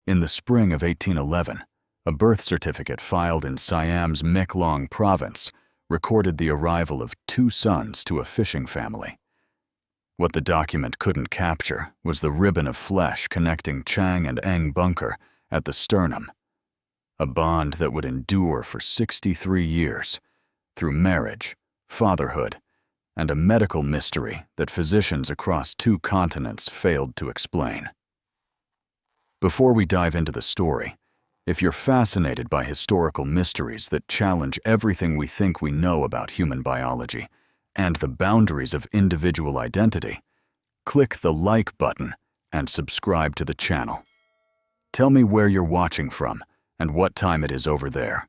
In the spring of 1811, a birth certificate filed in Siam's Meklong province recorded the arrival of 2 sons to a fishing family. What the document couldn't capture was the ribbon of flesh connecting Chang and Eng Bunker at the sternum, a bond that would endure for 63 years through marriage, fatherhood, and a medical mystery that physicians across 2 continents failed to explain. Before we dive into the story, if you're fascinated by historical mysteries that challenge everything we think we know about human biology and the boundaries of individual identity, click the like button and subscribe to the channel. Tell me where you're watching from and what time it is over there.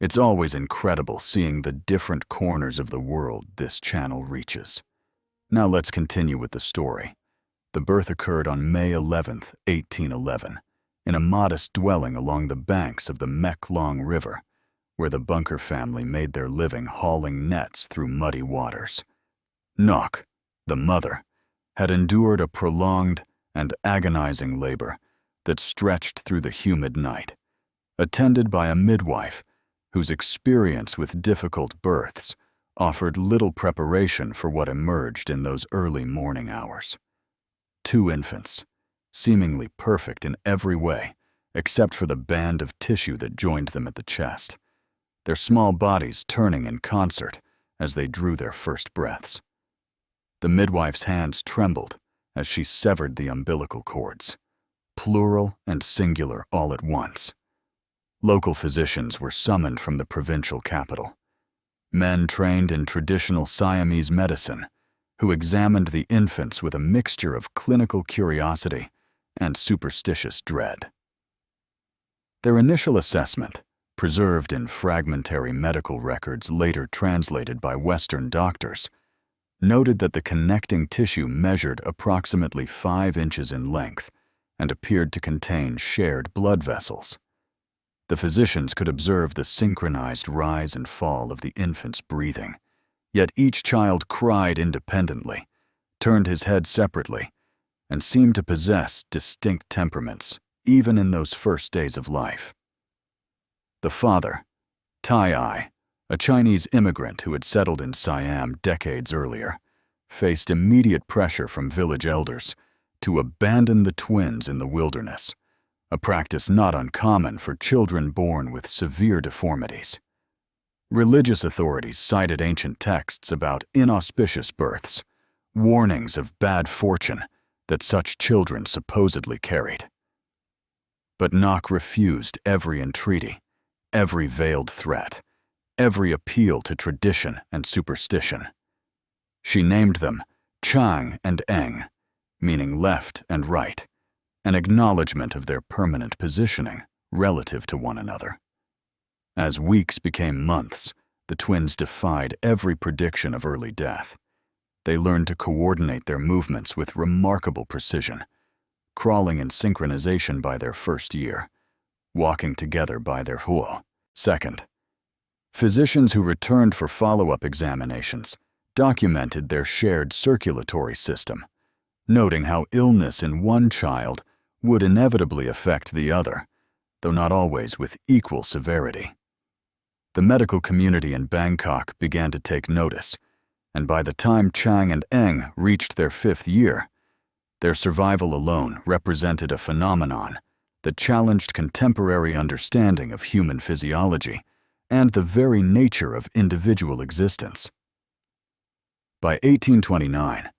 It's always incredible seeing the different corners of the world this channel reaches. Now let's continue with the story. The birth occurred on May 11th, 1811, in a modest dwelling along the banks of the Meklong River, where the Bunker family made their living hauling nets through muddy waters. Nok, the mother, had endured a prolonged and agonizing labor that stretched through the humid night, attended by a midwife whose experience with difficult births offered little preparation for what emerged in those early morning hours. 2 infants, seemingly perfect in every way except for the band of tissue that joined them at the chest, their small bodies turning in concert as they drew their first breaths. The midwife's hands trembled as she severed the umbilical cords, plural and singular all at once. Local physicians were summoned from the provincial capital, men trained in traditional Siamese medicine who examined the infants with a mixture of clinical curiosity and superstitious dread. Their initial assessment, preserved in fragmentary medical records later translated by Western doctors, noted that the connecting tissue measured approximately 5 inches in length and appeared to contain shared blood vessels. The physicians could observe the synchronized rise and fall of the infant's breathing, yet each child cried independently, turned his head separately, and seemed to possess distinct temperaments, even in those first days of life. The father, Tai, a Chinese immigrant who had settled in Siam decades earlier, faced immediate pressure from village elders to abandon the twins in the wilderness, a practice not uncommon for children born with severe deformities. Religious authorities cited ancient texts about inauspicious births, warnings of bad fortune that such children supposedly carried. But Nok refused every entreaty, every veiled threat, every appeal to tradition and superstition. She named them Chang and Eng, meaning left and right, an acknowledgement of their permanent positioning relative to one another. As weeks became months, the twins defied every prediction of early death. They learned to coordinate their movements with remarkable precision, crawling in synchronization by their first year, walking together by their second. Physicians who returned for follow-up examinations documented their shared circulatory system, noting how illness in one child would inevitably affect the other, though not always with equal severity. The medical community in Bangkok began to take notice, and by the time Chang and Eng reached their 5th year, their survival alone represented a phenomenon that challenged contemporary understanding of human physiology and the very nature of individual existence. By 1829,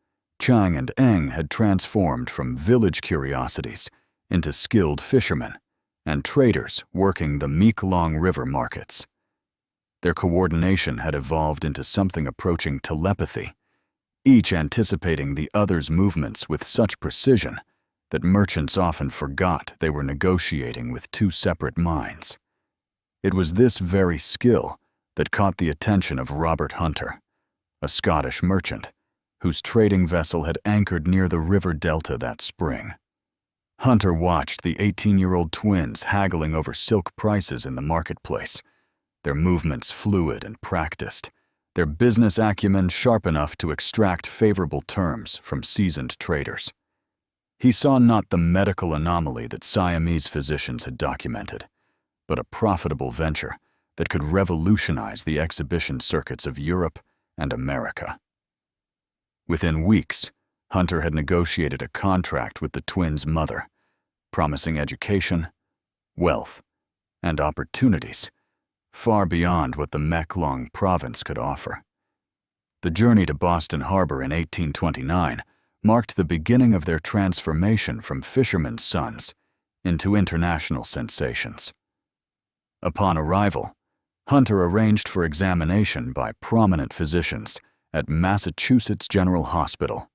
Chang and Eng had transformed from village curiosities into skilled fishermen and traders working the Meklong River markets. Their coordination had evolved into something approaching telepathy, each anticipating the other's movements with such precision that merchants often forgot they were negotiating with 2 separate minds. It was this very skill that caught the attention of Robert Hunter, a Scottish merchant whose trading vessel had anchored near the river delta that spring. Hunter watched the 18-year-old twins haggling over silk prices in the marketplace, their movements fluid and practiced, their business acumen sharp enough to extract favorable terms from seasoned traders. He saw not the medical anomaly that Siamese physicians had documented, but a profitable venture that could revolutionize the exhibition circuits of Europe and America. Within weeks, Hunter had negotiated a contract with the twins' mother, promising education, wealth, and opportunities far beyond what the Mekong province could offer. The journey to Boston Harbor in 1829 marked the beginning of their transformation from fishermen's sons into international sensations. Upon arrival, Hunter arranged for examination by prominent physicians at Massachusetts General Hospital,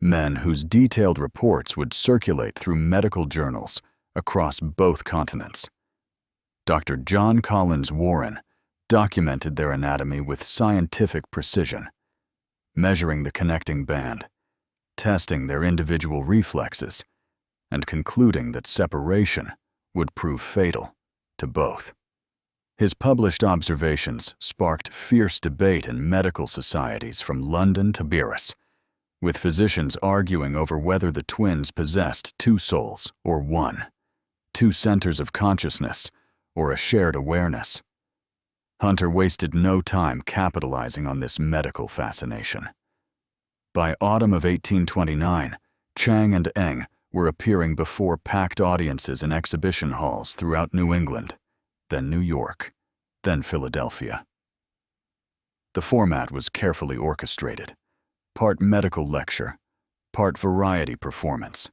men whose detailed reports would circulate through medical journals across both continents. Dr. John Collins Warren documented their anatomy with scientific precision, measuring the connecting band, testing their individual reflexes, and concluding that separation would prove fatal to both. His published observations sparked fierce debate in medical societies from London to Paris, with physicians arguing over whether the twins possessed two souls or one, two centers of consciousness or a shared awareness. Hunter wasted no time capitalizing on this medical fascination. By autumn of 1829, Chang and Eng were appearing before packed audiences in exhibition halls throughout New England, then New York, then Philadelphia. The format was carefully orchestrated, part medical lecture, part variety performance.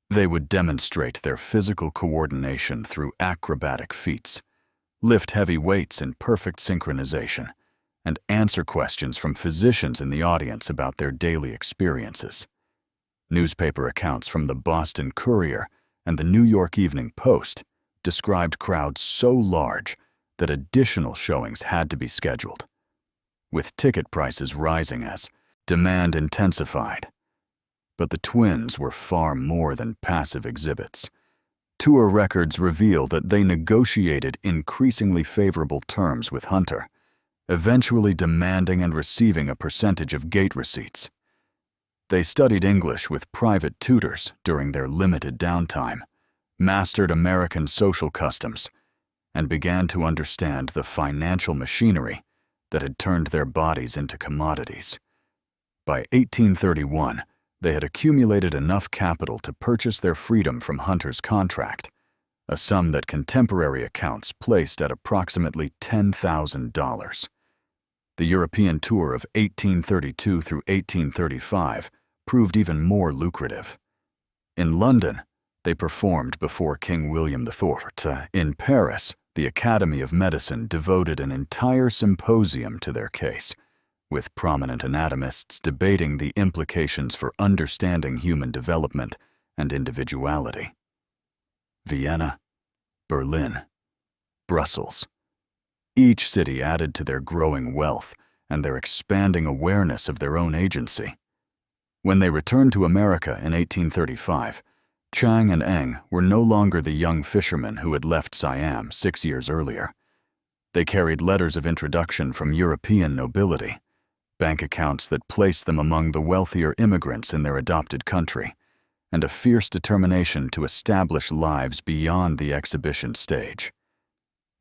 They would demonstrate their physical coordination through acrobatic feats, lift heavy weights in perfect synchronization, and answer questions from physicians in the audience about their daily experiences. Newspaper accounts from the Boston Courier and the New York Evening Post described crowds so large that additional showings had to be scheduled, with ticket prices rising as demand intensified. But the twins were far more than passive exhibits. Tour records reveal that they negotiated increasingly favorable terms with Hunter, eventually demanding and receiving a percentage of gate receipts. They studied English with private tutors during their limited downtime, mastered American social customs, and began to understand the financial machinery that had turned their bodies into commodities. By 1831, they had accumulated enough capital to purchase their freedom from Hunter's contract, a sum that contemporary accounts placed at approximately $10,000. The European tour of 1832 through 1835 proved even more lucrative. In London, they performed before King William IV. In Paris, the Academy of Medicine devoted an entire symposium to their case, with prominent anatomists debating the implications for understanding human development and individuality. Vienna, Berlin, Brussels. Each city added to their growing wealth and their expanding awareness of their own agency. When they returned to America in 1835, Chang and Eng were no longer the young fishermen who had left Siam 6 years earlier. They carried letters of introduction from European nobility, bank accounts that placed them among the wealthier immigrants in their adopted country, and a fierce determination to establish lives beyond the exhibition stage.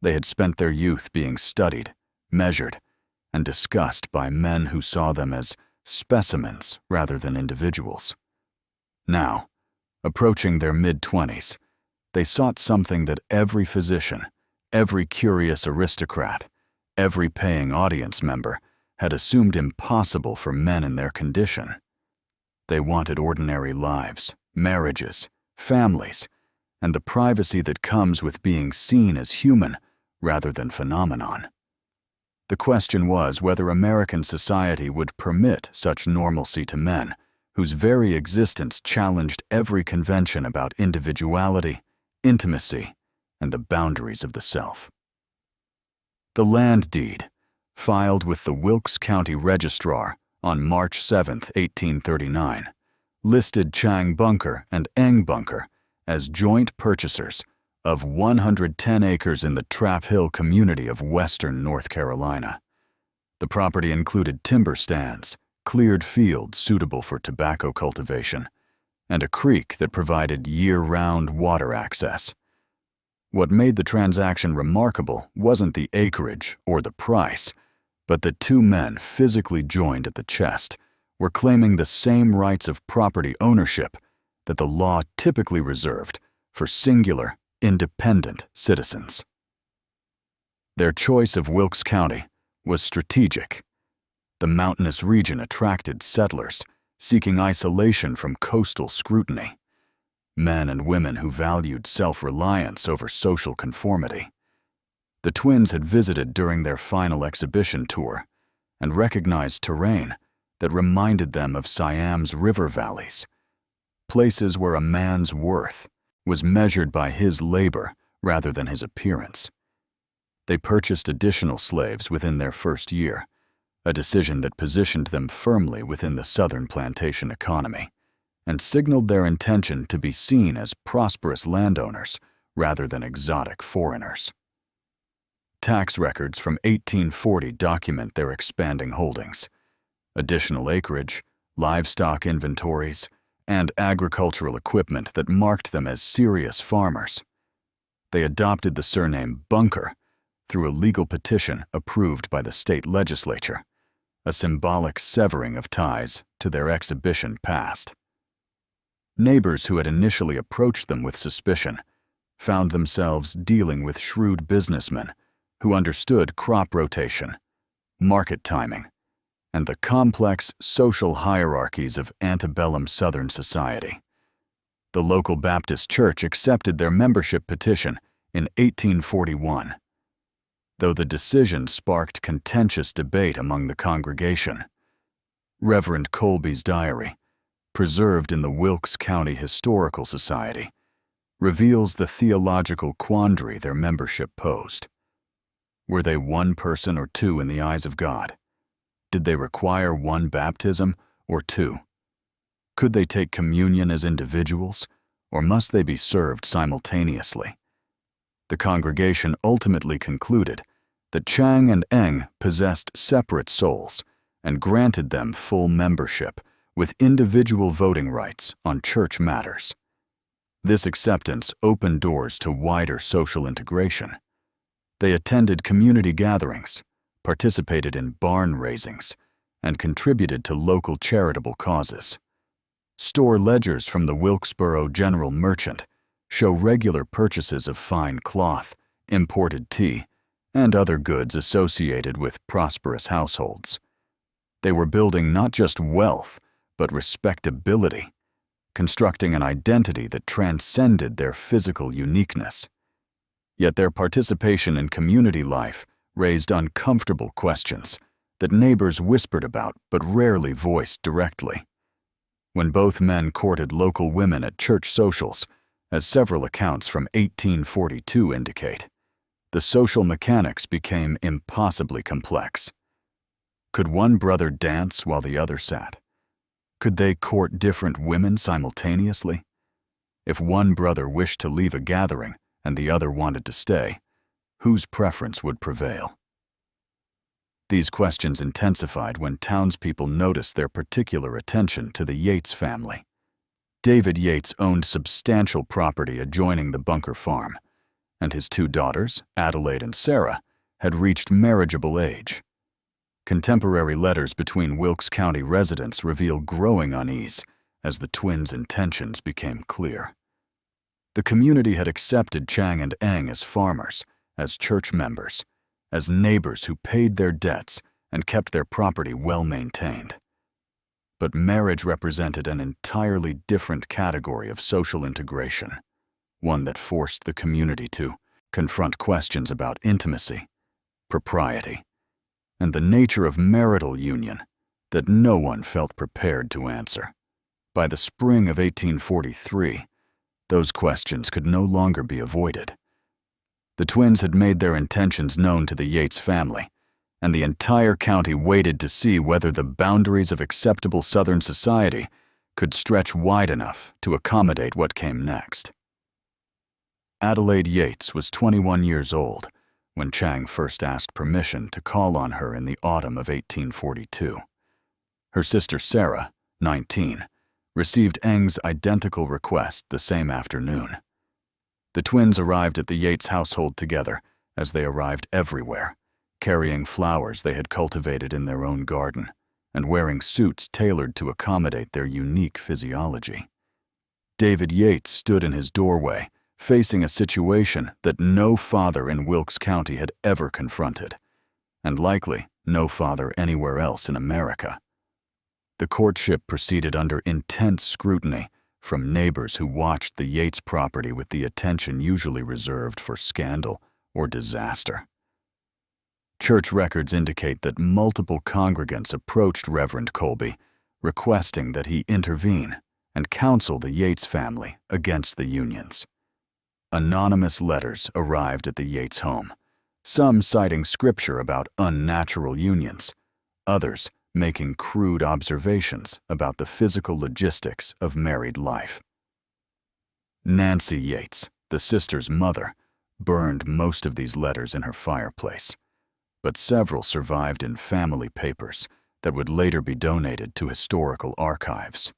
They had spent their youth being studied, measured, and discussed by men who saw them as specimens rather than individuals. Now, approaching their mid-20s, they sought something that every physician, every curious aristocrat, every paying audience member had assumed impossible for men in their condition. They wanted ordinary lives, marriages, families, and the privacy that comes with being seen as human rather than phenomenon. The question was whether American society would permit such normalcy to men whose very existence challenged every convention about individuality, intimacy, and the boundaries of the self. The land deed, filed with the Wilkes County Registrar on March 7, 1839, listed Chang Bunker and Eng Bunker as joint purchasers of 110 acres in the Trap Hill community of western North Carolina. The property included timber stands, cleared fields suitable for tobacco cultivation, and a creek that provided year-round water access. What made the transaction remarkable wasn't the acreage or the price, but that two men physically joined at the chest were claiming the same rights of property ownership that the law typically reserved for singular, independent citizens. Their choice of Wilkes County was strategic. The mountainous region attracted settlers seeking isolation from coastal scrutiny, men and women who valued self-reliance over social conformity. The twins had visited during their final exhibition tour and recognized terrain that reminded them of Siam's river valleys, places where a man's worth was measured by his labor rather than his appearance. They purchased additional slaves within their first year, a decision that positioned them firmly within the southern plantation economy and signaled their intention to be seen as prosperous landowners rather than exotic foreigners. Tax records from 1840 document their expanding holdings. Additional acreage, livestock inventories, and agricultural equipment that marked them as serious farmers. They adopted the surname Bunker through a legal petition approved by the state legislature, a symbolic severing of ties to their exhibition past. Neighbors who had initially approached them with suspicion found themselves dealing with shrewd businessmen who understood crop rotation, market timing, and the complex social hierarchies of antebellum Southern society. The local Baptist church accepted their membership petition in 1841, though the decision sparked contentious debate among the congregation. Reverend Colby's diary, preserved in the Wilkes County Historical Society, reveals the theological quandary their membership posed. Were they one person or two in the eyes of God? Did they require one baptism or two? Could they take communion as individuals, or must they be served simultaneously? The congregation ultimately concluded that Chang and Eng possessed separate souls and granted them full membership with individual voting rights on church matters. This acceptance opened doors to wider social integration. They attended community gatherings, participated in barn raisings, and contributed to local charitable causes. Store ledgers from the Wilkesboro General Merchant show regular purchases of fine cloth, imported tea, and other goods associated with prosperous households. They were building not just wealth, but respectability, constructing an identity that transcended their physical uniqueness. Yet their participation in community life raised uncomfortable questions that neighbors whispered about but rarely voiced directly. When both men courted local women at church socials, as several accounts from 1842 indicate, the social mechanics became impossibly complex. Could one brother dance while the other sat? Could they court different women simultaneously? If one brother wished to leave a gathering and the other wanted to stay, whose preference would prevail? These questions intensified when townspeople noticed their particular attention to the Yates family. David Yates owned substantial property adjoining the Bunker farm, and his two daughters, Adelaide and Sarah, had reached marriageable age. Contemporary letters between Wilkes County residents reveal growing unease as the twins' intentions became clear. The community had accepted Chang and Eng as farmers, as church members, as neighbors who paid their debts and kept their property well maintained. But marriage represented an entirely different category of social integration, one that forced the community to confront questions about intimacy, propriety, and the nature of marital union that no one felt prepared to answer. By the spring of 1843, those questions could no longer be avoided. The twins had made their intentions known to the Yates family, and the entire county waited to see whether the boundaries of acceptable Southern society could stretch wide enough to accommodate what came next. Adelaide Yates was 21 years old when Chang first asked permission to call on her in the autumn of 1842. Her sister Sarah, 19, received Eng's identical request the same afternoon. The twins arrived at the Yates household together, as they arrived everywhere, carrying flowers they had cultivated in their own garden, and wearing suits tailored to accommodate their unique physiology. David Yates stood in his doorway, facing a situation that no father in Wilkes County had ever confronted, and likely no father anywhere else in America. The courtship proceeded under intense scrutiny from neighbors who watched the Yates property with the attention usually reserved for scandal or disaster. Church records indicate that multiple congregants approached Reverend Colby, requesting that he intervene and counsel the Yates family against the unions. Anonymous letters arrived at the Yates home, some citing scripture about unnatural unions, others making crude observations about the physical logistics of married life. Nancy Yates, the sister's mother, burned most of these letters in her fireplace, but several survived in family papers that would later be donated to historical archives.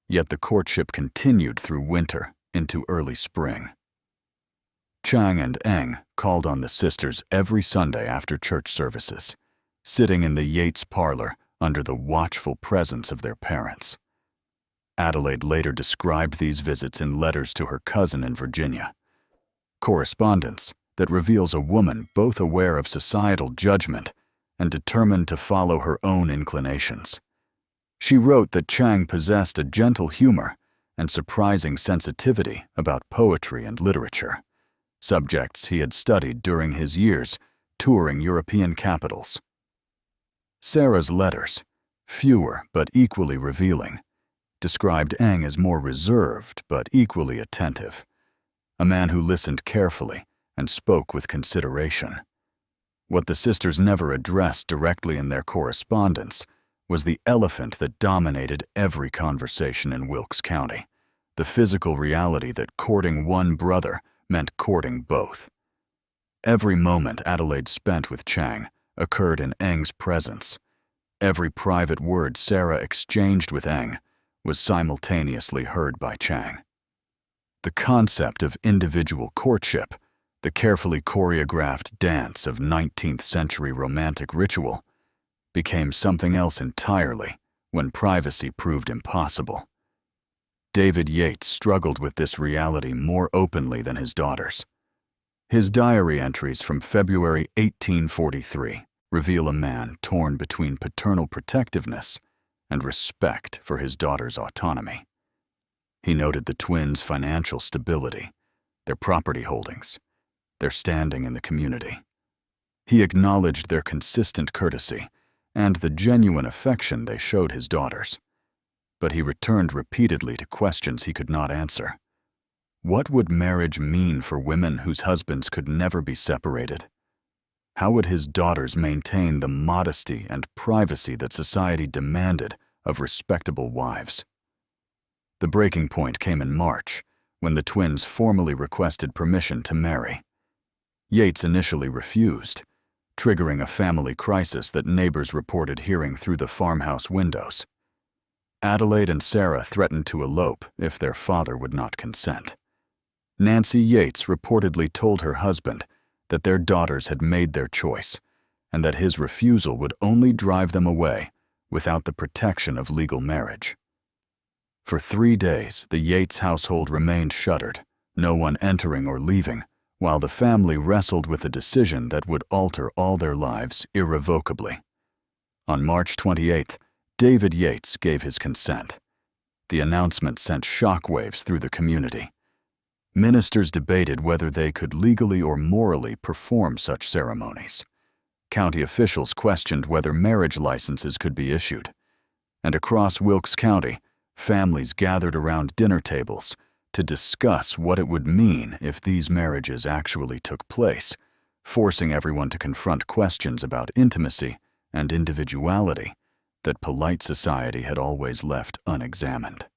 Yet the courtship continued through winter into early spring. Chang and Eng called on the sisters every Sunday after church services, sitting in the Yates parlor under the watchful presence of their parents. Adelaide later described these visits in letters to her cousin in Virginia, correspondence that reveals a woman both aware of societal judgment and determined to follow her own inclinations. She wrote that Chang possessed a gentle humor and surprising sensitivity about poetry and literature, subjects he had studied during his years touring European capitals. Sarah's letters, fewer but equally revealing, described Eng as more reserved but equally attentive, a man who listened carefully and spoke with consideration. What the sisters never addressed directly in their correspondence was the elephant that dominated every conversation in Wilkes County, the physical reality that courting one brother meant courting both. Every moment Adelaide spent with Chang occurred in Eng's presence. Every private word Sarah exchanged with Eng was simultaneously heard by Chang. The concept of individual courtship, the carefully choreographed dance of 19th century romantic ritual, became something else entirely when privacy proved impossible. David Yates struggled with this reality more openly than his daughters. His diary entries from February 1843 reveal a man torn between paternal protectiveness and respect for his daughter's autonomy. He noted the twins' financial stability, their property holdings, their standing in the community. He acknowledged their consistent courtesy and the genuine affection they showed his daughters. But he returned repeatedly to questions he could not answer. What would marriage mean for women whose husbands could never be separated? How would his daughters maintain the modesty and privacy that society demanded of respectable wives? The breaking point came in March, when the twins formally requested permission to marry. Yates initially refused, triggering a family crisis that neighbors reported hearing through the farmhouse windows. Adelaide and Sarah threatened to elope if their father would not consent. Nancy Yates reportedly told her husband that their daughters had made their choice and that his refusal would only drive them away without the protection of legal marriage. For 3 days, the Yates household remained shuttered, no one entering or leaving, while the family wrestled with a decision that would alter all their lives irrevocably. On March 28th, David Yates gave his consent. The announcement sent shockwaves through the community. Ministers debated whether they could legally or morally perform such ceremonies. County officials questioned whether marriage licenses could be issued. And across Wilkes County, families gathered around dinner tables to discuss what it would mean if these marriages actually took place, forcing everyone to confront questions about intimacy and individuality that polite society had always left unexamined.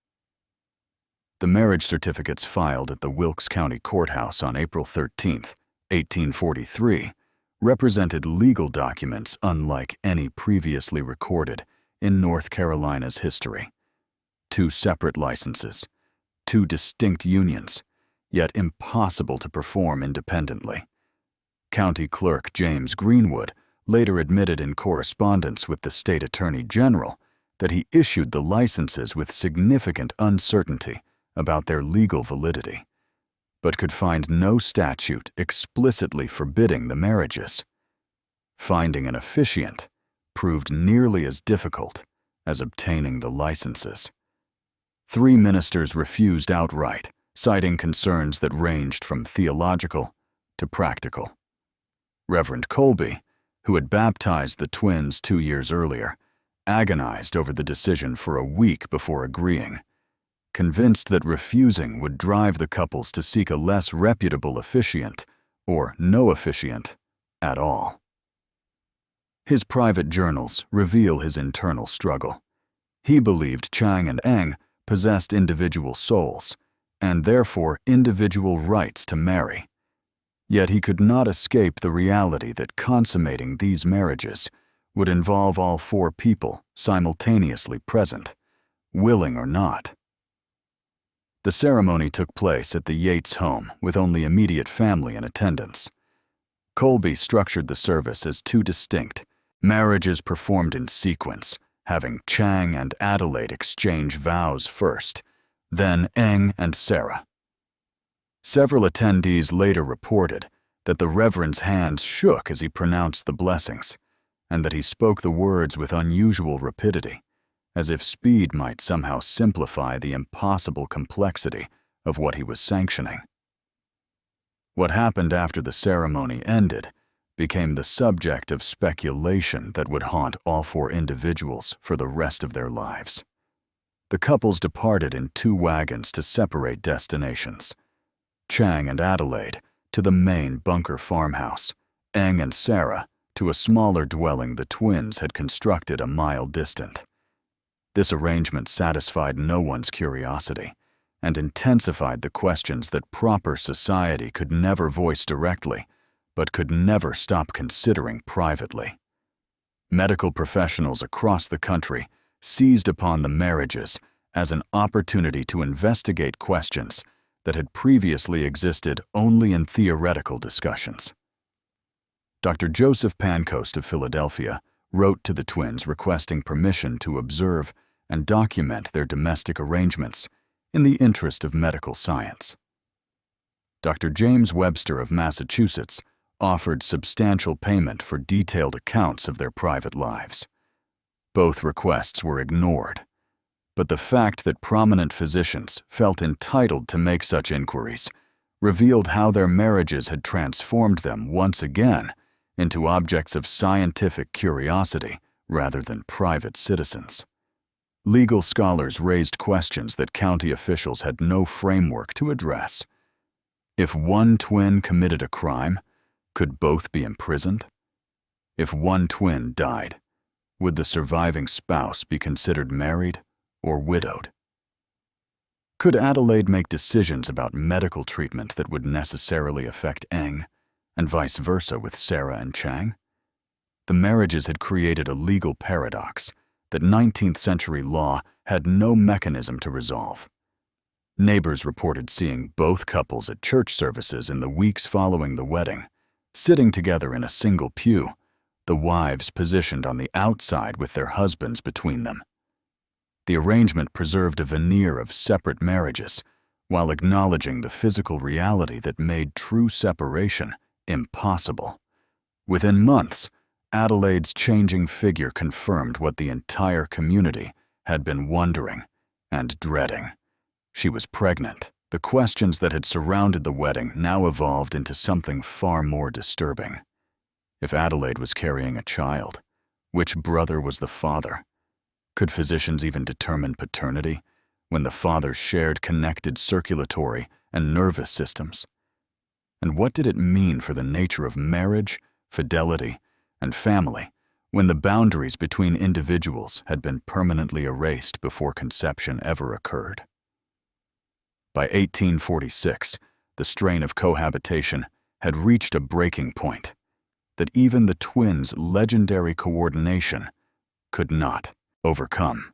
The marriage certificates filed at the Wilkes County Courthouse on April 13, 1843, represented legal documents unlike any previously recorded in North Carolina's history. two separate licenses, two distinct unions, yet impossible to perform independently. County Clerk James Greenwood later admitted in correspondence with the State Attorney General that he issued the licenses with significant uncertainty about their legal validity, but could find no statute explicitly forbidding the marriages. Finding an officiant proved nearly as difficult as obtaining the licenses. 3 ministers refused outright, citing concerns that ranged from theological to practical. Reverend Colby, who had baptized the twins 2 years earlier, agonized over the decision for a week before agreeing, convinced that refusing would drive the couples to seek a less reputable officiant, or no officiant at all. His private journals reveal his internal struggle. He believed Chang and Eng possessed individual souls, and therefore individual rights to marry. Yet he could not escape the reality that consummating these marriages would involve all 4 people simultaneously present, willing or not. The ceremony took place at the Yates home with only immediate family in attendance. Colby structured the service as 2 distinct marriages performed in sequence, having Chang and Adelaide exchange vows first, then Eng and Sarah. Several attendees later reported that the Reverend's hands shook as he pronounced the blessings, and that he spoke the words with unusual rapidity, as if speed might somehow simplify the impossible complexity of what he was sanctioning. What happened after the ceremony ended became the subject of speculation that would haunt all 4 individuals for the rest of their lives. The couples departed in 2 wagons to separate destinations. Chang and Adelaide to the main bunker farmhouse, Eng and Sarah to a smaller dwelling the twins had constructed a mile distant. This arrangement satisfied no one's curiosity and intensified the questions that proper society could never voice directly, but could never stop considering privately. Medical professionals across the country seized upon the marriages as an opportunity to investigate questions that had previously existed only in theoretical discussions. Dr. Joseph Pancoast of Philadelphia wrote to the twins requesting permission to observe and document their domestic arrangements in the interest of medical science. Dr. James Webster of Massachusetts offered substantial payment for detailed accounts of their private lives. Both requests were ignored, but the fact that prominent physicians felt entitled to make such inquiries revealed how their marriages had transformed them once again into objects of scientific curiosity rather than private citizens. Legal scholars raised questions that county officials had no framework to address. If one twin committed a crime, could both be imprisoned? If one twin died, would the surviving spouse be considered married or widowed? Could Adelaide make decisions about medical treatment that would necessarily affect Eng, and vice versa with Sarah and Chang? The marriages had created a legal paradox that 19th century law had no mechanism to resolve. Neighbors reported seeing both couples at church services in the weeks following the wedding, sitting together in a single pew, the wives positioned on the outside with their husbands between them. The arrangement preserved a veneer of separate marriages, while acknowledging the physical reality that made true separation impossible. Within months, Adelaide's changing figure confirmed what the entire community had been wondering and dreading. She was pregnant. The questions that had surrounded the wedding now evolved into something far more disturbing. If Adelaide was carrying a child, which brother was the father? Could physicians even determine paternity when the fathers shared connected circulatory and nervous systems? And what did it mean for the nature of marriage, fidelity, and family when the boundaries between individuals had been permanently erased before conception ever occurred? By 1846, the strain of cohabitation had reached a breaking point that even the twins' legendary coordination could not overcome.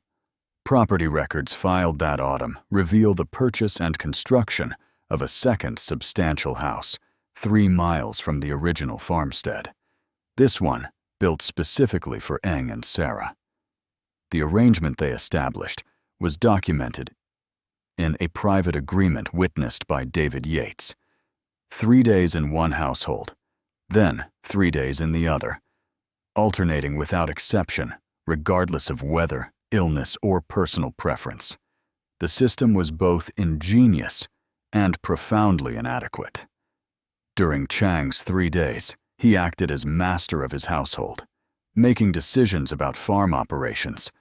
Property records filed that autumn reveal the purchase and construction of a second substantial house, 3 miles from the original farmstead. This one built specifically for Eng and Sarah. The arrangement they established was documented in a private agreement witnessed by David Yates. 3 days in one household, then 3 days in the other, alternating without exception, regardless of weather, illness, or personal preference. The system was both ingenious and profoundly inadequate. During Chang's 3 days, he acted as master of his household, making decisions about farm operations,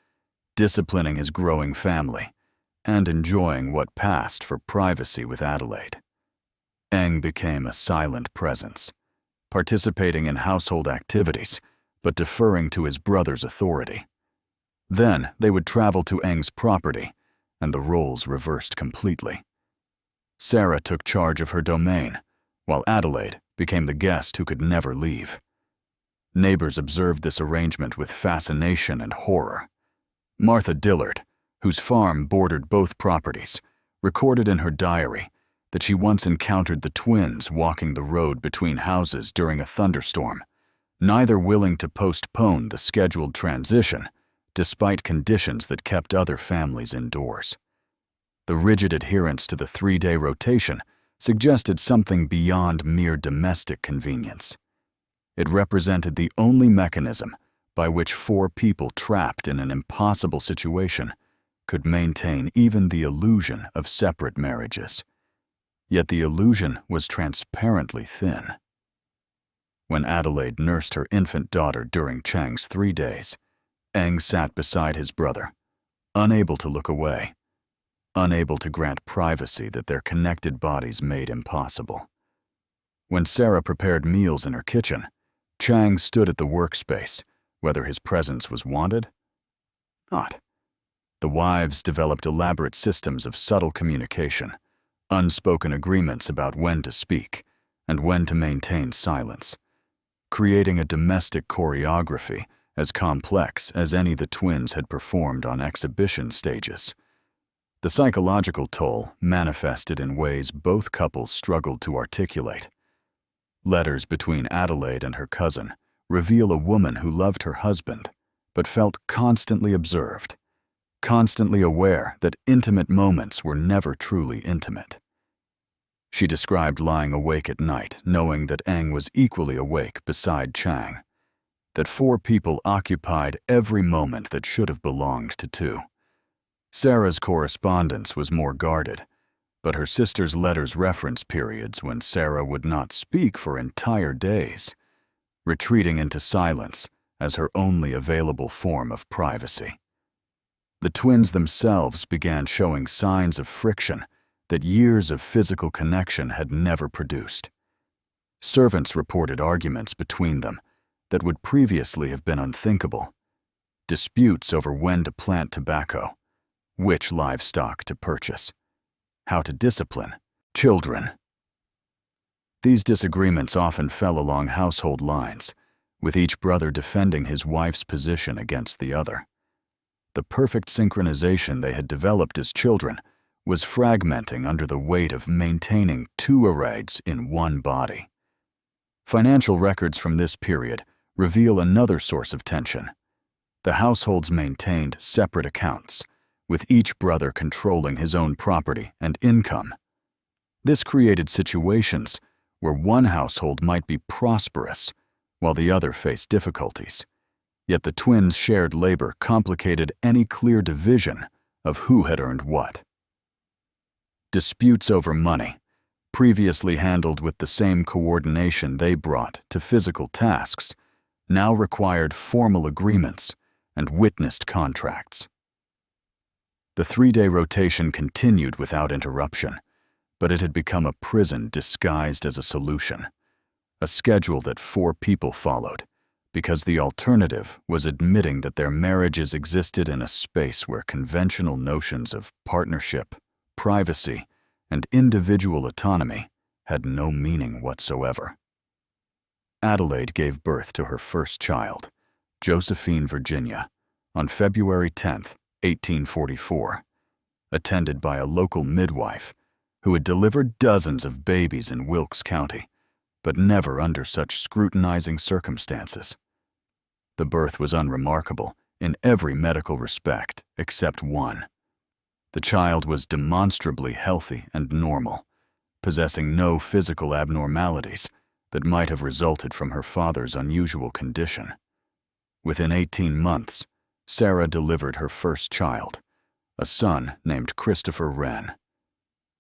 disciplining his growing family, and enjoying what passed for privacy with Adelaide. Eng became a silent presence, participating in household activities, but deferring to his brother's authority. Then they would travel to Eng's property, and the roles reversed completely. Sarah took charge of her domain, while Adelaide became the guest who could never leave. Neighbors observed this arrangement with fascination and horror. Martha Dillard, whose farm bordered both properties, recorded in her diary that she once encountered the twins walking the road between houses during a thunderstorm, neither willing to postpone the scheduled transition despite conditions that kept other families indoors. The rigid adherence to the 3-day rotation suggested something beyond mere domestic convenience. It represented the only mechanism by which 4 people trapped in an impossible situation could maintain even the illusion of separate marriages. Yet the illusion was transparently thin. When Adelaide nursed her infant daughter during Chang's 3 days, Eng sat beside his brother, unable to look away, unable to grant privacy that their connected bodies made impossible. When Sarah prepared meals in her kitchen, Chang stood at the workspace, whether his presence was wanted or not. The wives developed elaborate systems of subtle communication, unspoken agreements about when to speak and when to maintain silence, creating a domestic choreography as complex as any the twins had performed on exhibition stages. The psychological toll manifested in ways both couples struggled to articulate. Letters between Adelaide and her cousin reveal a woman who loved her husband but felt constantly observed, constantly aware that intimate moments were never truly intimate. She described lying awake at night, knowing that Eng was equally awake beside Chang, that 4 people occupied every moment that should have belonged to 2. Sarah's correspondence was more guarded, but her sister's letters reference periods when Sarah would not speak for entire days, retreating into silence as her only available form of privacy. The twins themselves began showing signs of friction that years of physical connection had never produced. Servants reported arguments between them that would previously have been unthinkable, disputes over when to plant tobacco, which livestock to purchase, how to discipline children. These disagreements often fell along household lines, with each brother defending his wife's position against the other. The perfect synchronization they had developed as children was fragmenting under the weight of maintaining 2 arrays in one body. Financial records from this period reveal another source of tension. The households maintained separate accounts, with each brother controlling his own property and income. This created situations where one household might be prosperous while the other faced difficulties. Yet the twins' shared labor complicated any clear division of who had earned what. Disputes over money, previously handled with the same coordination they brought to physical tasks, now required formal agreements and witnessed contracts. The 3-day rotation continued without interruption, but it had become a prison disguised as a solution, a schedule that 4 people followed, because the alternative was admitting that their marriages existed in a space where conventional notions of partnership, privacy, and individual autonomy had no meaning whatsoever. Adelaide gave birth to her first child, Josephine Virginia, on February 10, 1844, attended by a local midwife who had delivered dozens of babies in Wilkes County, but never under such scrutinizing circumstances. The birth was unremarkable in every medical respect except one. The child was demonstrably healthy and normal, possessing no physical abnormalities that might have resulted from her father's unusual condition. Within 18 months, Sarah delivered her first child, a son named Christopher Wren.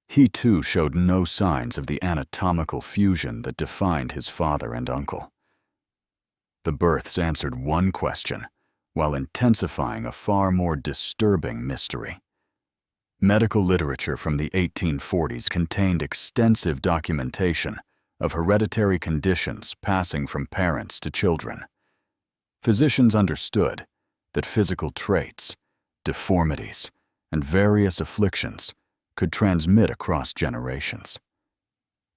He too showed no signs of the anatomical fusion that defined his father and uncle. The births answered one question, while intensifying a far more disturbing mystery. Medical literature from the 1840s contained extensive documentation of hereditary conditions passing from parents to children. Physicians understood that physical traits, deformities, and various afflictions could transmit across generations.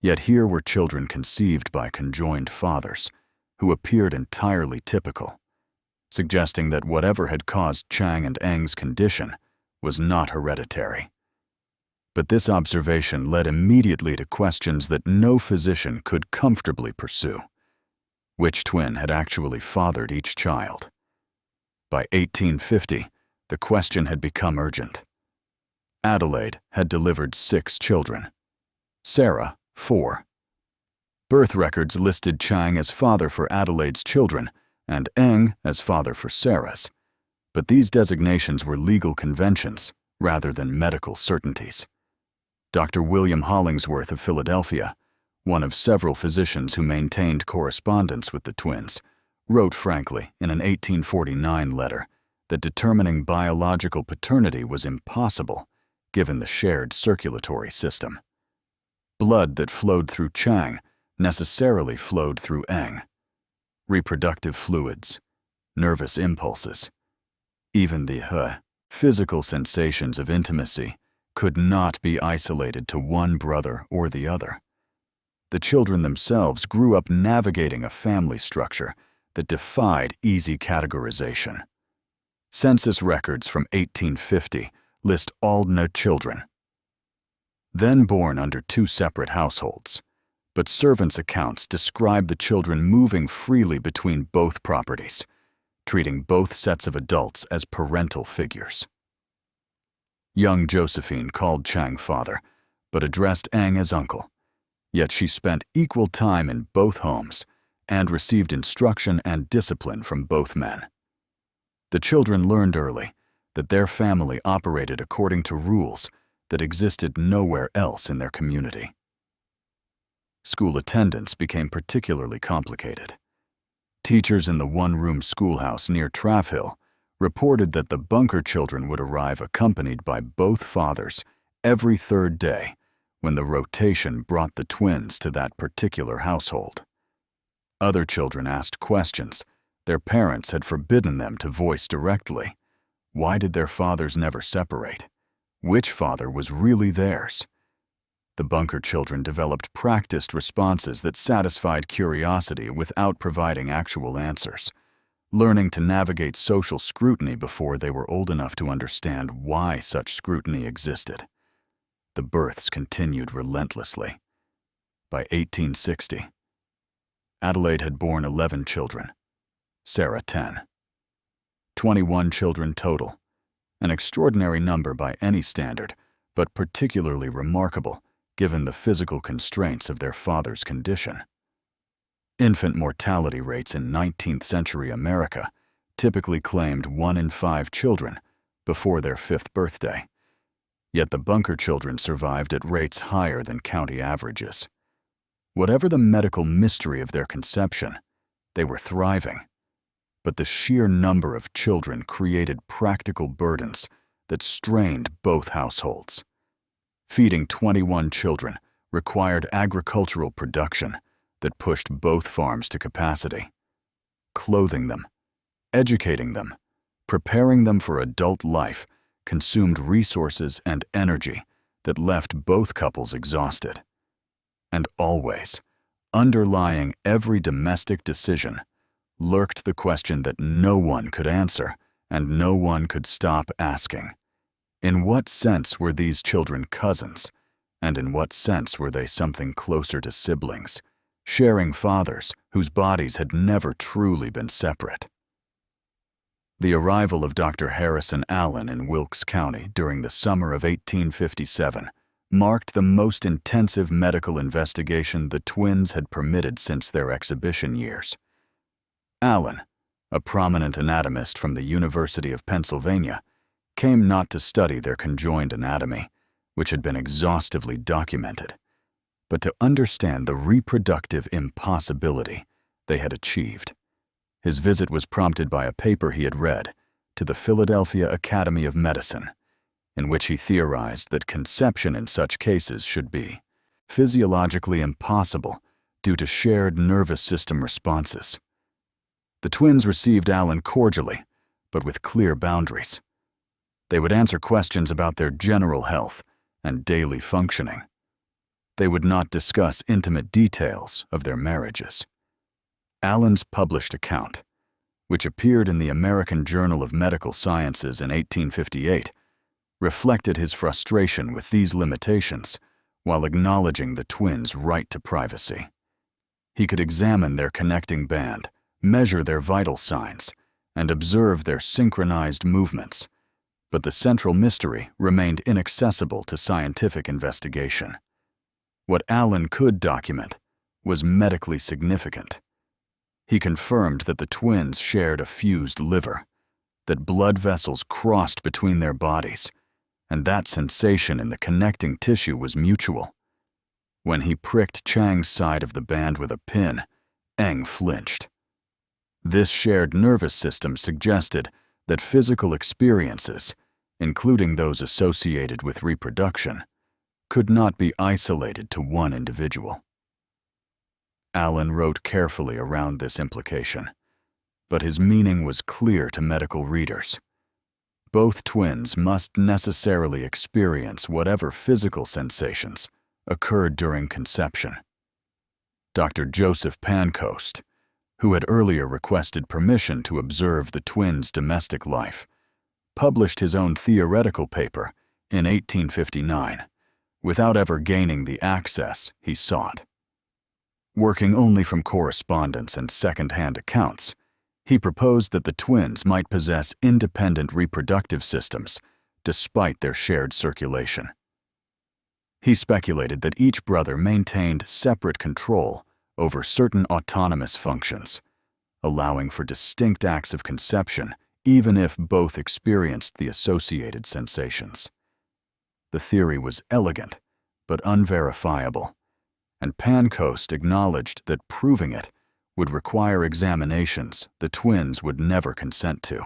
Yet here were children conceived by conjoined fathers who appeared entirely typical, suggesting that whatever had caused Chang and Eng's condition was not hereditary. But this observation led immediately to questions that no physician could comfortably pursue. Which twin had actually fathered each child? By 1850, the question had become urgent. Adelaide had delivered 6 children, Sarah 4. Birth records listed Chang as father for Adelaide's children and Eng as father for Sarah's, but these designations were legal conventions rather than medical certainties. Dr. William Hollingsworth of Philadelphia, one of several physicians who maintained correspondence with the twins, wrote frankly in an 1849 letter that determining biological paternity was impossible given the shared circulatory system. Blood that flowed through Chang necessarily flowed through Eng. Reproductive fluids, nervous impulses, even the physical sensations of intimacy could not be isolated to one brother or the other. The children themselves grew up navigating a family structure that defied easy categorization. Census records from 1850 list all no children, then born under 2 separate households, but servants' accounts describe the children moving freely between both properties, treating both sets of adults as parental figures. Young Josephine called Chang father, but addressed Eng as uncle, yet she spent equal time in both homes and received instruction and discipline from both men. The children learned early that their family operated according to rules that existed nowhere else in their community. School attendance became particularly complicated. Teachers in the one-room schoolhouse near Traffhill reported that the Bunker children would arrive accompanied by both fathers every 3rd day when the rotation brought the twins to that particular household. Other children asked questions their parents had forbidden them to voice directly. Why did their fathers never separate? Which father was really theirs? The Bunker children developed practiced responses that satisfied curiosity without providing actual answers, learning to navigate social scrutiny before they were old enough to understand why such scrutiny existed. The births continued relentlessly. By 1860, Adelaide had borne 11 children, Sarah 10. 21 children total, an extraordinary number by any standard, but particularly remarkable given the physical constraints of their father's condition. Infant mortality rates in 19th century America typically claimed 1 in 5 children before their 5th birthday, yet the Bunker children survived at rates higher than county averages. Whatever the medical mystery of their conception, they were thriving, but the sheer number of children created practical burdens that strained both households. Feeding 21 children required agricultural production that pushed both farms to capacity. Clothing them, educating them, preparing them for adult life consumed resources and energy that left both couples exhausted. And always, underlying every domestic decision, lurked the question that no one could answer and no one could stop asking, in what sense were these children cousins, and in what sense were they something closer to siblings, sharing fathers whose bodies had never truly been separate? The arrival of Dr. Harrison Allen in Wilkes County during the summer of 1857 marked the most intensive medical investigation the twins had permitted since their exhibition years. Allen, a prominent anatomist from the University of Pennsylvania, came not to study their conjoined anatomy, which had been exhaustively documented, but to understand the reproductive impossibility they had achieved. His visit was prompted by a paper he had read to the Philadelphia Academy of Medicine, in which he theorized that conception in such cases should be physiologically impossible due to shared nervous system responses. The twins received Allen cordially, but with clear boundaries. They would answer questions about their general health and daily functioning. They would not discuss intimate details of their marriages. Allen's published account, which appeared in the American Journal of Medical Sciences in 1858, reflected his frustration with these limitations while acknowledging the twins' right to privacy. He could examine their connecting band, measure their vital signs, and observe their synchronized movements, but the central mystery remained inaccessible to scientific investigation. What Allen could document was medically significant. He confirmed that the twins shared a fused liver, that blood vessels crossed between their bodies, and that sensation in the connecting tissue was mutual. When he pricked Chang's side of the band with a pin, Eng flinched. This shared nervous system suggested that physical experiences, including those associated with reproduction, could not be isolated to one individual. Allen wrote carefully around this implication, but his meaning was clear to medical readers. Both twins must necessarily experience whatever physical sensations occurred during conception. Dr. Joseph Pancoast, who had earlier requested permission to observe the twins' domestic life, published his own theoretical paper in 1859 without ever gaining the access he sought. Working only from correspondence and second-hand accounts, he proposed that the twins might possess independent reproductive systems despite their shared circulation. He speculated that each brother maintained separate control over certain autonomous functions, allowing for distinct acts of conception even if both experienced the associated sensations. The theory was elegant but unverifiable, and Pancoast acknowledged that proving it would require examinations the twins would never consent to.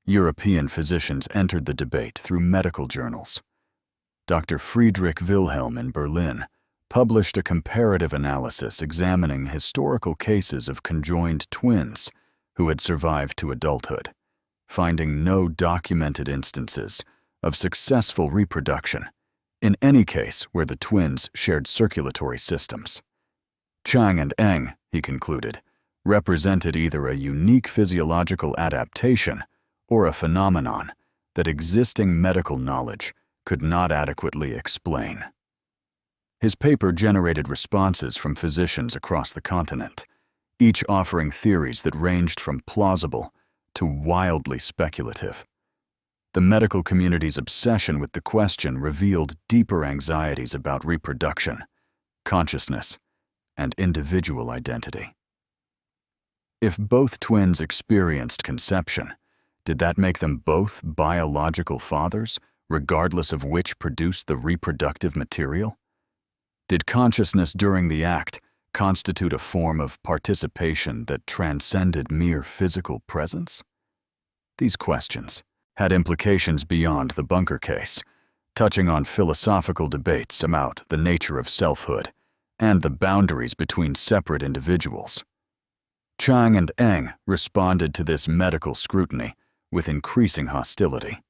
European physicians entered the debate through medical journals. Dr. Friedrich Wilhelm in Berlin published a comparative analysis examining historical cases of conjoined twins who had survived to adulthood, finding no documented instances of successful reproduction in any case where the twins shared circulatory systems. Chang and Eng, he concluded, represented either a unique physiological adaptation or a phenomenon that existing medical knowledge could not adequately explain. His paper generated responses from physicians across the continent, each offering theories that ranged from plausible to wildly speculative. The medical community's obsession with the question revealed deeper anxieties about reproduction, consciousness, and individual identity. If both twins experienced conception, did that make them both biological fathers, regardless of which produced the reproductive material? Did consciousness during the act constitute a form of participation that transcended mere physical presence? These questions had implications beyond the bunker case, touching on philosophical debates about the nature of selfhood and the boundaries between separate individuals. Chang and Eng responded to this medical scrutiny with increasing hostility.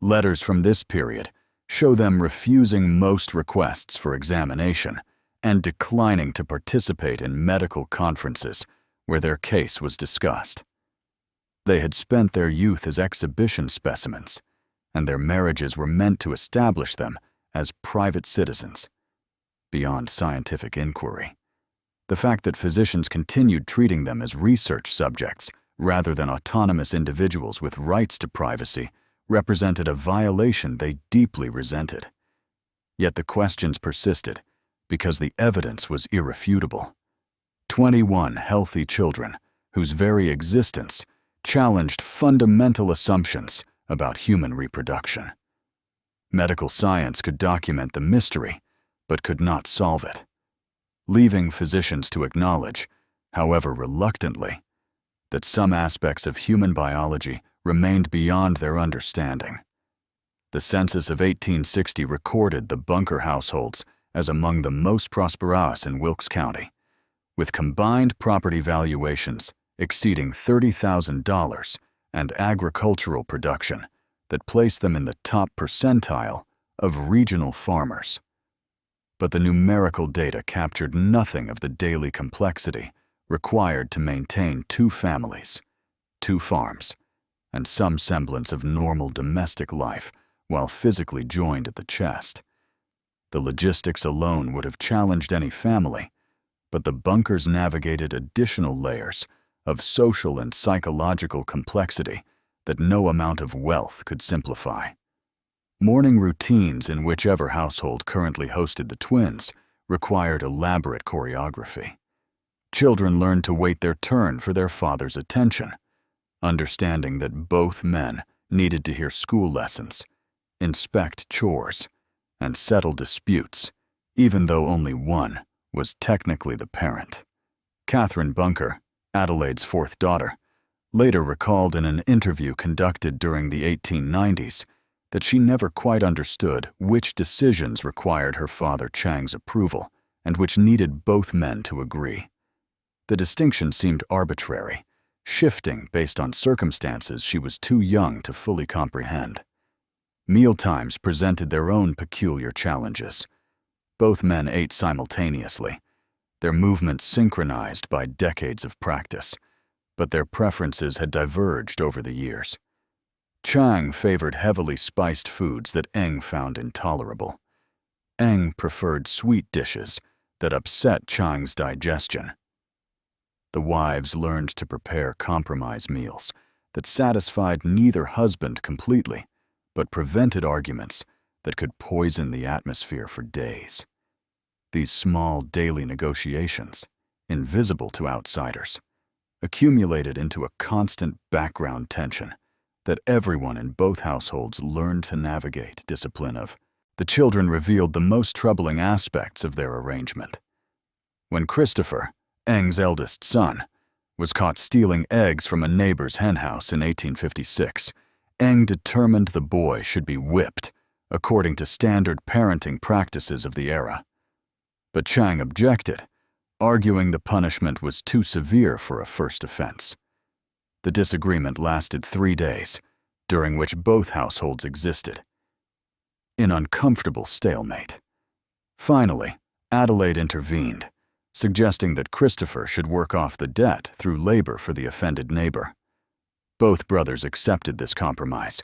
Letters from this period show them refusing most requests for examination and declining to participate in medical conferences where their case was discussed. They had spent their youth as exhibition specimens, and their marriages were meant to establish them as private citizens, beyond scientific inquiry. The fact that physicians continued treating them as research subjects rather than autonomous individuals with rights to privacy represented a violation they deeply resented. Yet the questions persisted because the evidence was irrefutable. 21 healthy children whose very existence challenged fundamental assumptions about human reproduction. Medical science could document the mystery, but could not solve it, leaving physicians to acknowledge, however reluctantly, that some aspects of human biology remained beyond their understanding. The census of 1860 recorded the Bunker households as among the most prosperous in Wilkes County, with combined property valuations exceeding $30,000 and agricultural production that placed them in the top percentile of regional farmers. But the numerical data captured nothing of the daily complexity required to maintain 2 families, 2 farms, and some semblance of normal domestic life while physically joined at the chest. The logistics alone would have challenged any family, but the Bunkers navigated additional layers of social and psychological complexity that no amount of wealth could simplify. Morning routines in whichever household currently hosted the twins required elaborate choreography. Children learned to wait their turn for their father's attention, understanding that both men needed to hear school lessons, inspect chores, and settle disputes, even though only one was technically the parent. Catherine Bunker, Adelaide's 4th daughter, later recalled in an interview conducted during the 1890s that she never quite understood which decisions required her father Chang's approval and which needed both men to agree. The distinction seemed arbitrary, shifting based on circumstances she was too young to fully comprehend. Mealtimes presented their own peculiar challenges. Both men ate simultaneously, their movements synchronized by decades of practice, but their preferences had diverged over the years. Chang favored heavily spiced foods that Eng found intolerable. Eng preferred sweet dishes that upset Chang's digestion. The wives learned to prepare compromise meals that satisfied neither husband completely, but prevented arguments that could poison the atmosphere for days. These small daily negotiations, invisible to outsiders, accumulated into a constant background tension that everyone in both households learned to navigate discipline of. The children revealed the most troubling aspects of their arrangement. When Christopher, Eng's eldest son, was caught stealing eggs from a neighbor's henhouse in 1856, Eng determined the boy should be whipped, according to standard parenting practices of the era. But Chang objected, arguing the punishment was too severe for a first offense. The disagreement lasted 3 days, during which both households existed in uncomfortable stalemate. Finally, Adelaide intervened, suggesting that Christopher should work off the debt through labor for the offended neighbor. Both brothers accepted this compromise,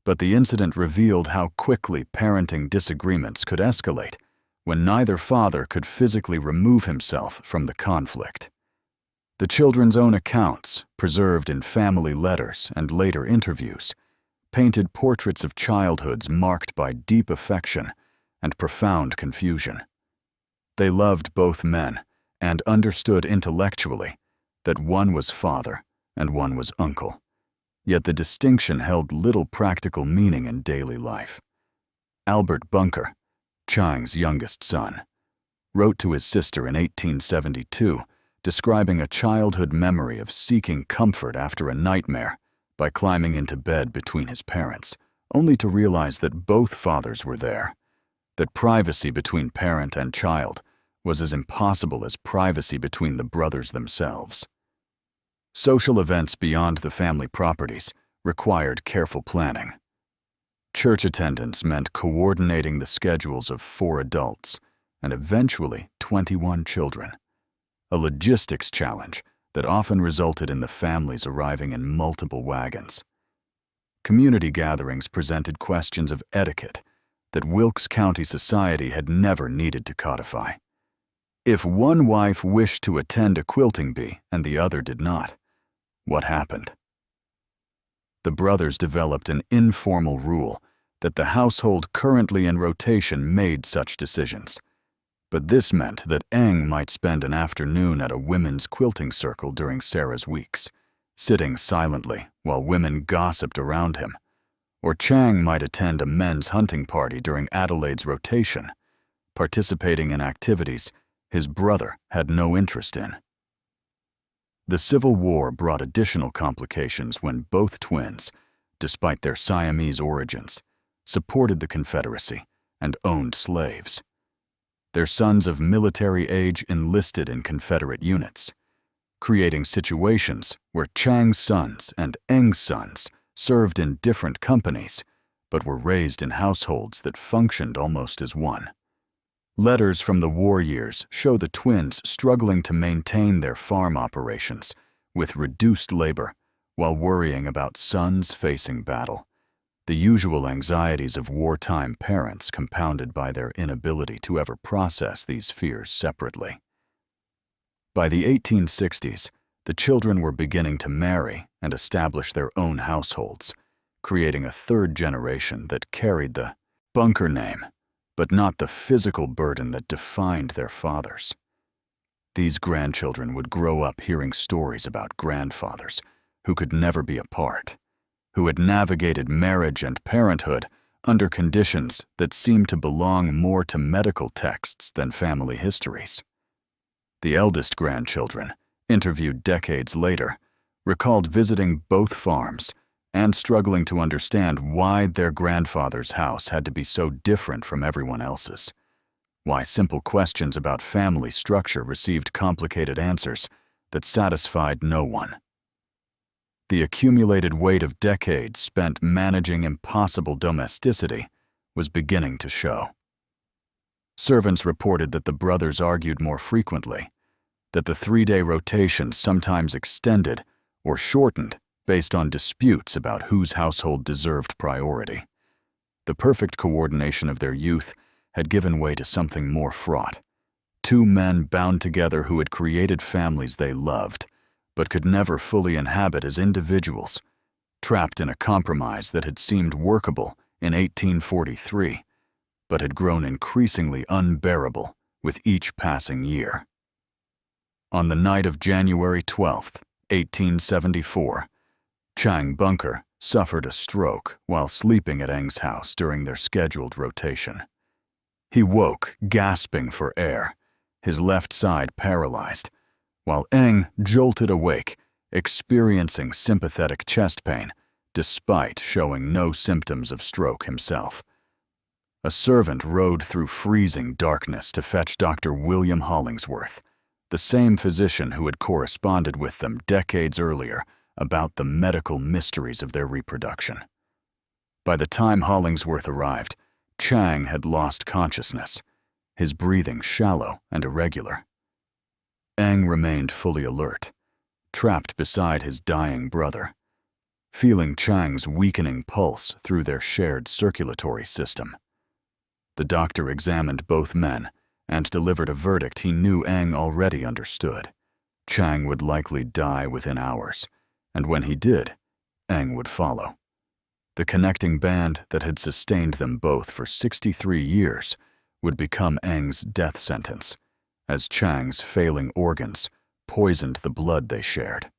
but the incident revealed how quickly parenting disagreements could escalate when neither father could physically remove himself from the conflict. The children's own accounts, preserved in family letters and later interviews, painted portraits of childhoods marked by deep affection and profound confusion. They loved both men and understood intellectually that one was father and one was uncle, yet the distinction held little practical meaning in daily life. Albert Bunker, Chang's youngest son, wrote to his sister in 1872, describing a childhood memory of seeking comfort after a nightmare by climbing into bed between his parents, only to realize that both fathers were there, that privacy between parent and child was as impossible as privacy between the brothers themselves. Social events beyond the family properties required careful planning. Church attendance meant coordinating the schedules of 4 adults and eventually 21 children, a logistics challenge that often resulted in the families arriving in multiple wagons. Community gatherings presented questions of etiquette that Wilkes County society had never needed to codify. If one wife wished to attend a quilting bee and the other did not, what happened? The brothers developed an informal rule that the household currently in rotation made such decisions. But this meant that Eng might spend an afternoon at a women's quilting circle during Sarah's weeks, sitting silently while women gossiped around him. Or Chang might attend a men's hunting party during Adelaide's rotation, participating in activities his brother had no interest in. The Civil War brought additional complications when both twins, despite their Siamese origins, supported the Confederacy and owned slaves. Their sons of military age enlisted in Confederate units, creating situations where Chang's sons and Eng's sons served in different companies, but were raised in households that functioned almost as one. Letters from the war years show the twins struggling to maintain their farm operations with reduced labor while worrying about sons facing battle, the usual anxieties of wartime parents compounded by their inability to ever process these fears separately. By the 1860s, the children were beginning to marry and establish their own households, creating a third generation that carried the Bunker name, but not the physical burden that defined their fathers. These grandchildren would grow up hearing stories about grandfathers who could never be apart, who had navigated marriage and parenthood under conditions that seemed to belong more to medical texts than family histories. The eldest grandchildren, interviewed decades later, recalled visiting both farms and struggling to understand why their grandfather's house had to be so different from everyone else's, why simple questions about family structure received complicated answers that satisfied no one. The accumulated weight of decades spent managing impossible domesticity was beginning to show. Servants reported that the brothers argued more frequently, that the 3-day rotations sometimes extended or shortened based on disputes about whose household deserved priority. The perfect coordination of their youth had given way to something more fraught. Two men bound together who had created families they loved, but could never fully inhabit as individuals, trapped in a compromise that had seemed workable in 1843, but had grown increasingly unbearable with each passing year. On the night of January 12, 1874, Chang Bunker suffered a stroke while sleeping at Eng's house during their scheduled rotation. He woke, gasping for air, his left side paralyzed, while Eng jolted awake, experiencing sympathetic chest pain, despite showing no symptoms of stroke himself. A servant rode through freezing darkness to fetch Dr. William Hollingsworth, the same physician who had corresponded with them decades earlier about the medical mysteries of their reproduction. By the time Hollingsworth arrived, Chang had lost consciousness, his breathing shallow and irregular. Eng remained fully alert, trapped beside his dying brother, feeling Chang's weakening pulse through their shared circulatory system. The doctor examined both men and delivered a verdict he knew Eng already understood. Chang would likely die within hours, and when he did, Eng would follow. The connecting band that had sustained them both for 63 years would become Eng's death sentence, as Chang's failing organs poisoned the blood they shared.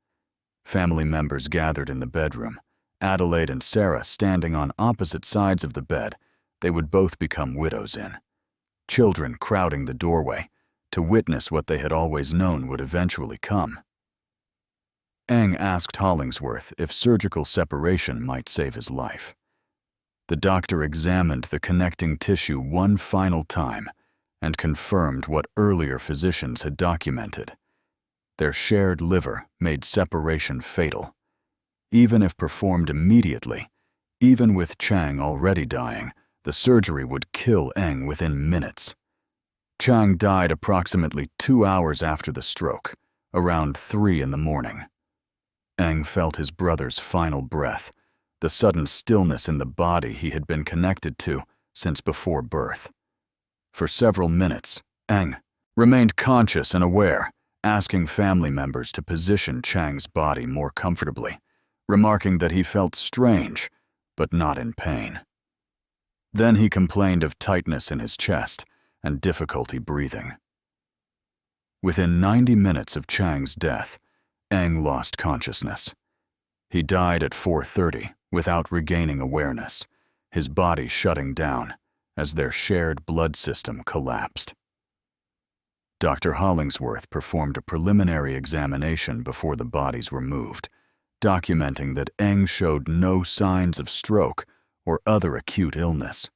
Family members gathered in the bedroom, Adelaide and Sarah standing on opposite sides of the bed they would both become widows in, children crowding the doorway to witness what they had always known would eventually come. Eng asked Hollingsworth if surgical separation might save his life. The doctor examined the connecting tissue one final time and confirmed what earlier physicians had documented. Their shared liver made separation fatal. Even if performed immediately, even with Chang already dying, the surgery would kill Eng within minutes. Chang died approximately 2 hours after the stroke, around 3 in the morning. Eng felt his brother's final breath, the sudden stillness in the body he had been connected to since before birth. For several minutes, Eng remained conscious and aware, asking family members to position Chang's body more comfortably, remarking that he felt strange, but not in pain. Then he complained of tightness in his chest and difficulty breathing. Within 90 minutes of Chang's death, Eng lost consciousness. He died at 4:30 without regaining awareness, his body shutting down as their shared blood system collapsed. Dr. Hollingsworth performed a preliminary examination before the bodies were moved, documenting that Eng showed no signs of stroke or other acute illness.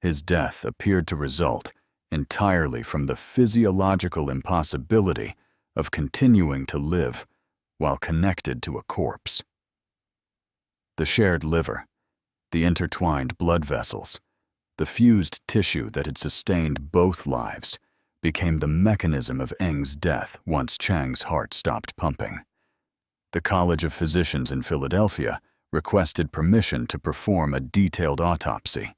His death appeared to result entirely from the physiological impossibility of continuing to live while connected to a corpse. The shared liver, the intertwined blood vessels, the fused tissue that had sustained both lives became the mechanism of Eng's death once Chang's heart stopped pumping. The College of Physicians in Philadelphia requested permission to perform a detailed autopsy,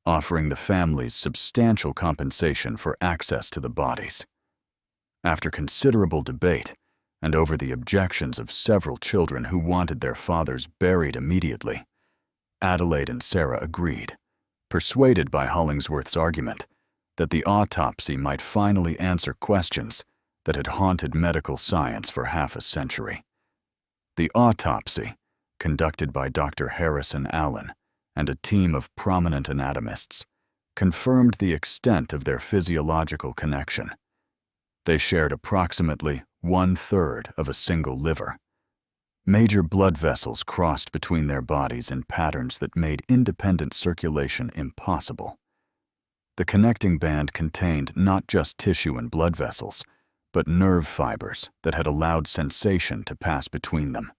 offering the families substantial compensation for access to the bodies. After considerable debate, and over the objections of several children who wanted their fathers buried immediately, Adelaide and Sarah agreed, persuaded by Hollingsworth's argument that the autopsy might finally answer questions that had haunted medical science for half a century. The autopsy, conducted by Dr. Harrison Allen and a team of prominent anatomists, confirmed the extent of their physiological connection. They shared approximately 1/3 of a single liver. Major blood vessels crossed between their bodies in patterns that made independent circulation impossible. The connecting band contained not just tissue and blood vessels, but nerve fibers that had allowed sensation to pass between them.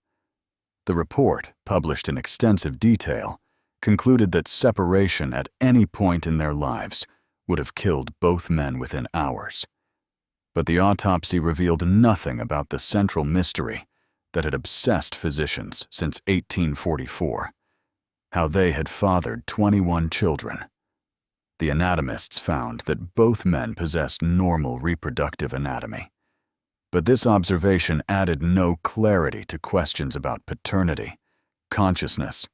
The report, published in extensive detail, concluded that separation at any point in their lives would have killed both men within hours. But the autopsy revealed nothing about the central mystery that had obsessed physicians since 1844, how they had fathered 21 children. The anatomists found that both men possessed normal reproductive anatomy. But this observation added no clarity to questions about paternity, consciousness,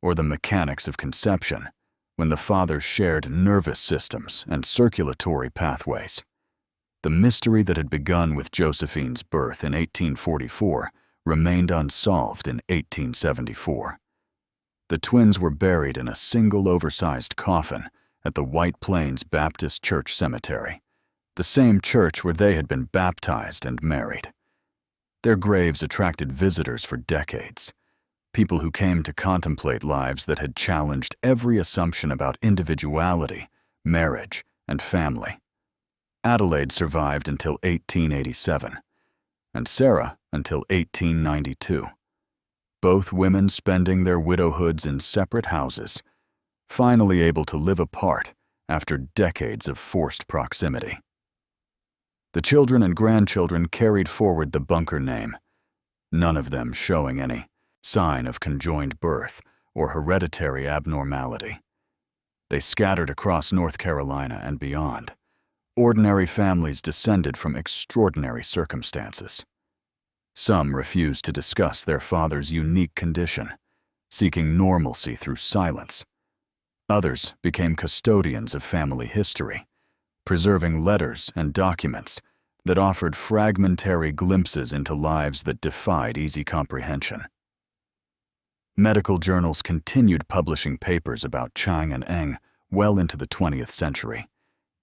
or the mechanics of conception when the fathers shared nervous systems and circulatory pathways. The mystery that had begun with Josephine's birth in 1844 remained unsolved in 1874. The twins were buried in a single oversized coffin at the White Plains Baptist Church Cemetery, the same church where they had been baptized and married. Their graves attracted visitors for decades, people who came to contemplate lives that had challenged every assumption about individuality, marriage, and family. Adelaide survived until 1887, and Sarah until 1892, both women spending their widowhoods in separate houses, finally able to live apart after decades of forced proximity. The children and grandchildren carried forward the bunker name, none of them showing any sign of conjoined birth or hereditary abnormality. They scattered across North Carolina and beyond, ordinary families descended from extraordinary circumstances. Some refused to discuss their father's unique condition, seeking normalcy through silence. Others became custodians of family history, preserving letters and documents that offered fragmentary glimpses into lives that defied easy comprehension. Medical journals continued publishing papers about Chang and Eng well into the 20th century,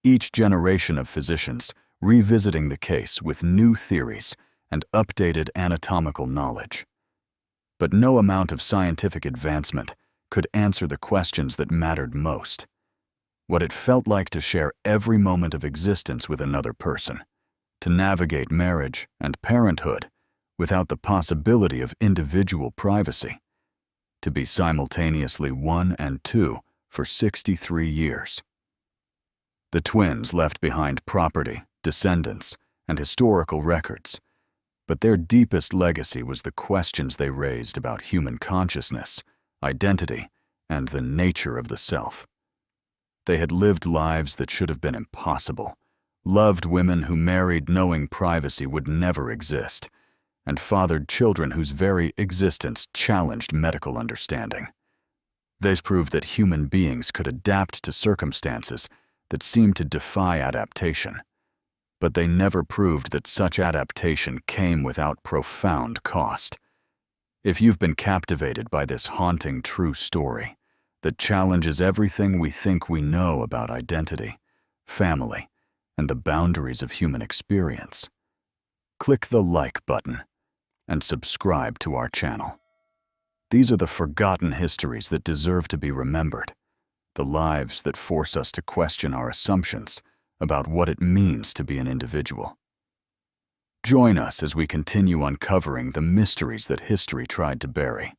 each generation of physicians revisiting the case with new theories and updated anatomical knowledge. But no amount of scientific advancement could answer the questions that mattered most: what it felt like to share every moment of existence with another person, to navigate marriage and parenthood without the possibility of individual privacy, to be simultaneously one and two for 63 years. The twins left behind property, descendants, and historical records, But their deepest legacy was the questions they raised about human consciousness, identity, and the nature of the self. They had lived lives that should have been impossible, loved women who married knowing privacy would never exist, and fathered children whose very existence challenged medical understanding. They proved that human beings could adapt to circumstances that seemed to defy adaptation, but they never proved that such adaptation came without profound cost. If you've been captivated by this haunting true story that challenges everything we think we know about identity, family, and the boundaries of human experience, click the like button and subscribe to our channel. These are the forgotten histories that deserve to be remembered, the lives that force us to question our assumptions about what it means to be an individual. Join us as we continue uncovering the mysteries that history tried to bury.